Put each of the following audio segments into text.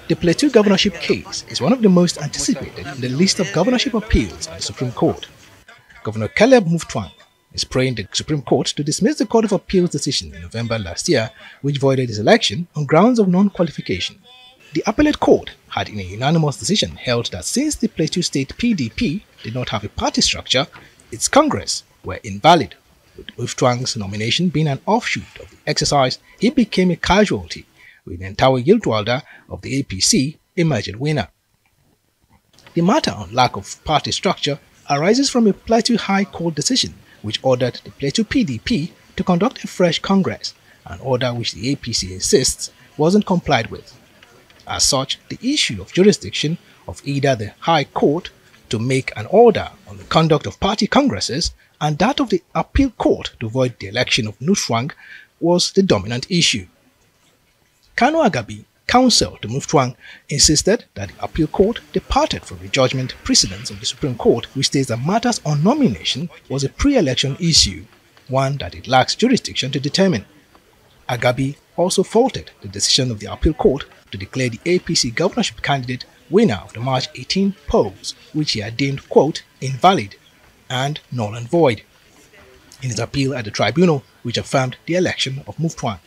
The Plateau governorship case is one of the most anticipated in the list of governorship appeals at the Supreme Court. Governor Caleb Mutfwang is praying the Supreme Court to dismiss the Court of Appeal's decision in November last year, which voided his election on grounds of non-qualification. The appellate court had in a unanimous decision held that since the Plateau State PDP did not have a party structure, its Congress were invalid. With Mutfwang's nomination being an offshoot of the exercise, he became a casualty, with Ntawe Yildiwalda of the APC emerged winner. The matter on lack of party structure arises from a Plateau High Court decision which ordered the Plateau PDP to conduct a fresh Congress, an order which the APC insists wasn't complied with. As such, the issue of jurisdiction of either the High Court to make an order on the conduct of party congresses and that of the Appeal Court to void the election of Mutfwang was the dominant issue. Kanu Agabi, counsel to Mutfwang, insisted that the Appeal Court departed from the judgment precedents of the Supreme Court, which states that matters on nomination was a pre-election issue, one that it lacks jurisdiction to determine. Agabi also faulted the decision of the Appeal Court to declare the APC governorship candidate winner of the March 18 polls, which he had deemed, quote, invalid and null and void, in his appeal at the tribunal, which affirmed the election of Mutfwang.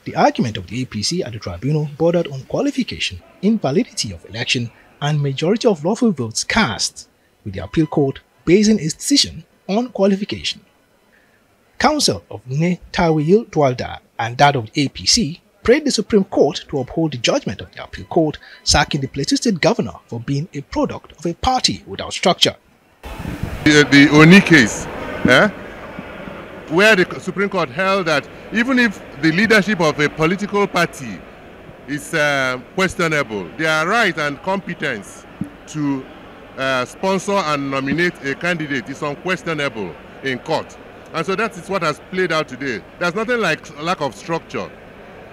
The argument of the APC at the tribunal bordered on qualification, invalidity of election, and majority of lawful votes cast, with the Appeal Court basing its decision on qualification. Counsel of Ntawe Yildiwalda and that of the APC prayed the Supreme Court to uphold the judgment of the Appeal Court, sacking the Plateau State governor for being a product of a party without structure. The Oni case, where the Supreme Court held that even if the leadership of a political party is questionable, their right and competence to sponsor and nominate a candidate is unquestionable in court. And so that is what has played out today. There's nothing like lack of structure.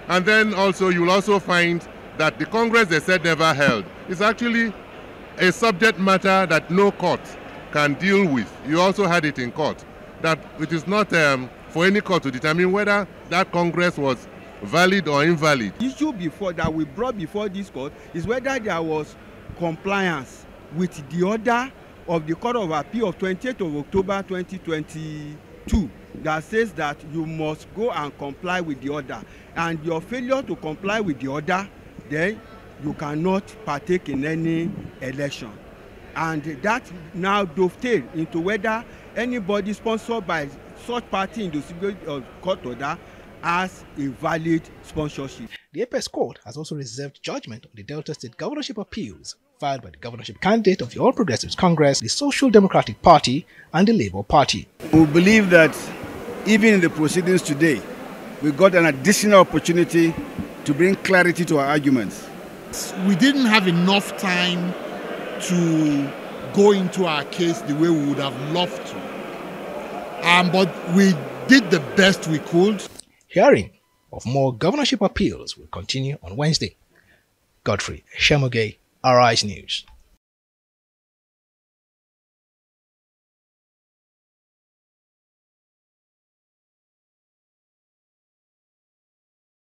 And then also you will also find that the Congress they said never held is actually a subject matter that no court can deal with. You also had it in court, that it is not for any court to determine whether that Congress was valid or invalid. The issue before that we brought before this court is whether there was compliance with the order of the Court of Appeal of 28th of October 2022 that says that you must go and comply with the order, and your failure to comply with the order, then you cannot partake in any election. And that now dovetails into whether anybody sponsored by such party in the civil court order has a valid sponsorship. The Apex Court has also reserved judgment on the Delta State governorship appeals filed by the governorship candidate of the All Progressives Congress, the Social Democratic Party, and the Labour Party. We believe that even in the proceedings today, we got an additional opportunity to bring clarity to our arguments. We didn't have enough time to go into our case the way we would have loved to. But we did the best we could. Hearing of more governorship appeals will continue on Wednesday. Godfrey Shemoge, Arise News.